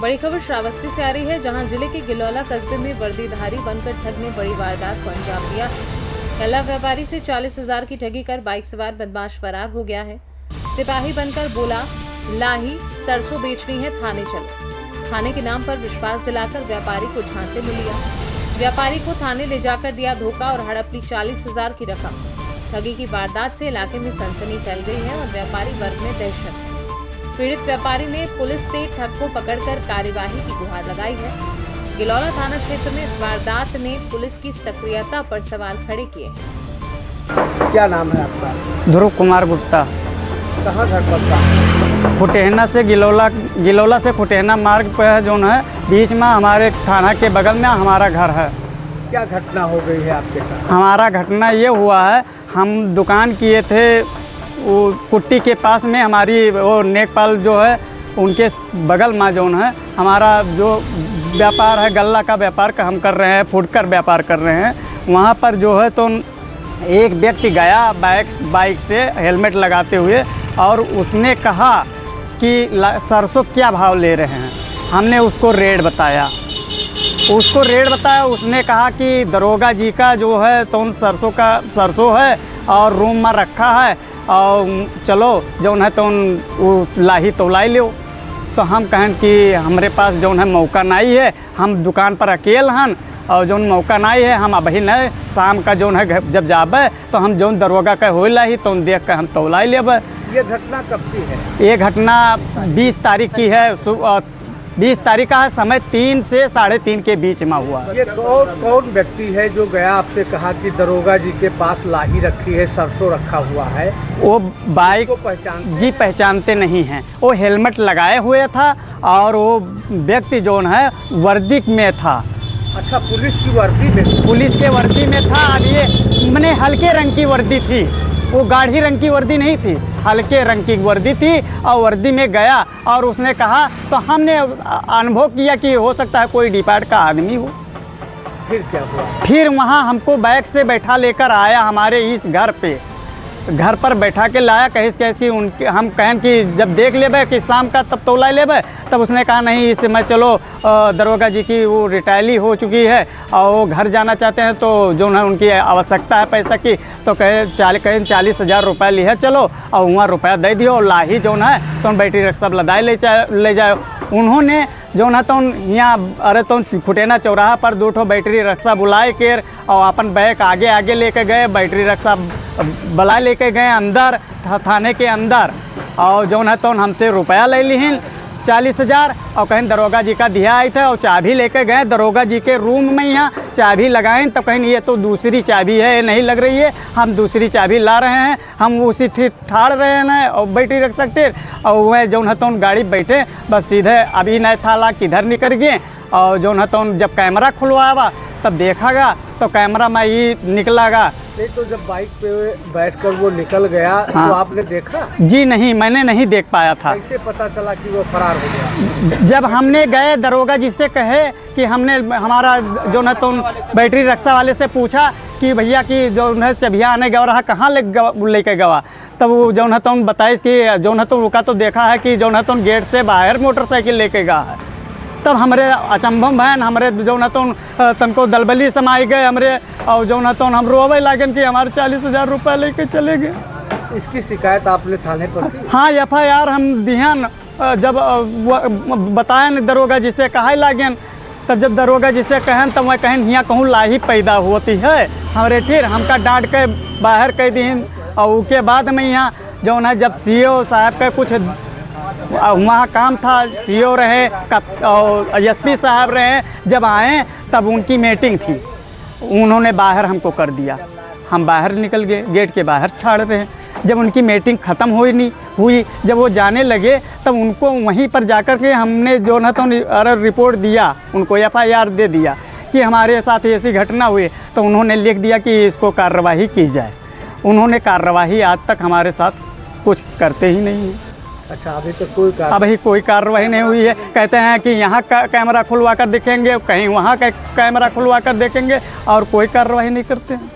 बड़ी खबर श्रावस्ती से आ रही है, जहां जिले के गिलौला कस्बे में वर्दीधारी बनकर ठग ने बड़ी वारदात को अंजाम दिया। कल्ला व्यापारी से 40,000 की ठगी कर बाइक सवार बदमाश फरार हो गया है। सिपाही बनकर बोला, लाही सरसों बेचनी है, थाने चलो। थाने के नाम पर विश्वास दिलाकर व्यापारी को झांसे में लिया। व्यापारी को थाने ले जाकर दिया धोखा और हड़प ली 40,000 की रकम। ठगी की वारदात से इलाके में सनसनी फैल गई है और व्यापारी वर्ग में दहशत। पीड़ित व्यापारी ने पुलिस से ठग को पकड़कर कार्यवाही की गुहार लगाई है। गिलौला थाना क्षेत्र में इस वारदात ने पुलिस की सक्रियता पर सवाल खड़े किए हैं। क्या नाम है आपका? ध्रुव कुमार गुप्ता। कहाँ घर पड़ता है? फुटेहना से गिलौला से फुटेहना मार्ग पर जो है बीच में हमारे थाना के बगल में हमारा घर है। क्या घटना हो गई है आपके साथ? हमारा घटना ये हुआ है, हम दुकान किए थे वो कुट्टी के पास में, हमारी वो नेकपाल जो है उनके बगल में जो है हमारा जो व्यापार है, गल्ला का व्यापार का हम कर रहे हैं, फुटकर व्यापार कर रहे हैं। वहाँ पर जो है तो एक व्यक्ति गया बाइक से हेलमेट लगाते हुए और उसने कहा कि सरसों क्या भाव ले रहे हैं। हमने उसको रेट बताया, उसने कहा कि दरोगा जी का जो है तो सरसों है और रूम में रखा है और चलो जो है तो लाही तोलाई लो। तो हम कहें कि हमारे पास जो है मौका नहीं है, हम दुकान पर अकेले हैं और जो मौका नहीं है, हम अभी नहीं, शाम का जो है जब जाबे तो हम जो दरोगा का हो लाही तो देख कर हम तोलाई लेब। ये घटना कब की है? ये घटना 20 तारीख की है। 20 तारीख का है, समय 3 से 3:30 के बीच में हुआ। ये कौन व्यक्ति है जो गया आपसे कहा कि दरोगा जी के पास लाही रखी है, सरसों रखा हुआ है? वो बाइक को पहचानते? जी पहचानते नहीं हैं। वो हेलमेट लगाए हुए था और वो व्यक्ति जो है वर्दी में था। अच्छा, पुलिस की वर्दी में? पुलिस के वर्दी में था। अब ये मैंने हल्के रंग की वर्दी थी, वो गाढ़ी रंग की वर्दी नहीं थी, हल्के रंग की वर्दी थी और वर्दी में गया और उसने कहा तो हमने अनुभव किया कि हो सकता है कोई डिपार्ट का आदमी हो। फिर क्या हुआ? फिर वहाँ हमको बाइक से बैठा लेकर आया हमारे इस घर पर बैठा के लाया। कहीं कि उनके हम कहें कि जब देख लेबे कि शाम का तब तोला लेबे, तब उसने कहा नहीं, इस समय चलो दरोगा जी की वो रिटायरी हो चुकी है और वो घर जाना चाहते हैं तो जो है उनकी आवश्यकता है पैसा की, तो कहें 40,000 रुपये लिया चलो और वहाँ रुपया दे दियो और लाही जो है तो बैटरी रक्षा लदाई ले जाए। उन्होंने जो ना तो यहाँ अरे तो फुटेना चौराहा पर 2 बैटरी रक्षा बुलाए के और अपन बैग आगे लेके गए, बैटरी रक्षा बुला लेके गए अंदर थाने के अंदर और जो है तो हमसे रुपया ले ली 40,000 और कहीं दरोगा जी का दिया आए थे और चाबी लेके गए दरोगा जी के रूम में। यहाँ चाबी लगाएं तब कहीं ये तो दूसरी चाबी है, ये नहीं लग रही है, हम दूसरी चाबी ला रहे हैं, हम उसी ठाड़ रहे हैं और बैटरी रख सकते और वह जो है तो गाड़ी बैठे बस सीधे अभी नहीं था ला किधर निकल गए और जो है तो जब कैमरा खुलवावा तब देखागा तो कैमरा में ही निकलागा। नहीं तो जब बाइक पे बैठकर वो निकल गया हाँ। तो आपने देखा? जी नहीं, मैंने नहीं देख पाया था। कैसे पता चला कि वो फरार हो गया? जब हमने गए दरोगा जी से कहे कि हमने हमारा जो है तो बैटरी रक्षा वाले से पूछा कि भैया की जो है चबिया आने गवा रहा, कहाँ लेके गवा, तब वो जो है तो बताइस कि जो है तो रुका तो देखा है कि जो है तो गेट से बाहर मोटरसाइकिल लेके गया है। तब हमारे अचंभम बहन हमारे जो न तो तनको दलबली समाई गए हमरे और जो न तो हम रोवे लागन कि हमारे 40,000 रुपये लेके चले गए। इसकी शिकायत आपने थाने पर की? हाँ, FIR हम दिहन। जब बताए न दरोगा जी से कहा लागन, तब जब दरोगा जी से कहन तब मैं कहन यहाँ कहूँ लाही पैदा होती है हमारे, फिर हमका डांट के बाहर कह दीन और उसके बाद में यहाँ जो है जब CO साहब का कुछ वहाँ काम था, CO रहे और SP साहब रहे, जब आए तब उनकी मीटिंग थी, उन्होंने बाहर हमको कर दिया, हम बाहर निकल गए, गेट के बाहर ठाड़ रहे। जब उनकी मीटिंग ख़त्म हुई जब वो जाने लगे तब उनको वहीं पर जाकर के हमने जो ना तो रिपोर्ट दिया, उनको FIR दे दिया कि हमारे साथ ऐसी घटना हुई, तो उन्होंने लिख दिया कि इसको कार्रवाई की जाए। उन्होंने कार्रवाई आज तक हमारे साथ कुछ करते ही नहीं है। अच्छा, अभी कोई कार्रवाई नहीं हुई है। कहते हैं कि यहाँ का कैमरा खुलवा कर देखेंगे, कहीं वहाँ का कैमरा खुलवा कर देखेंगे और कोई कार्रवाई नहीं करते हैं।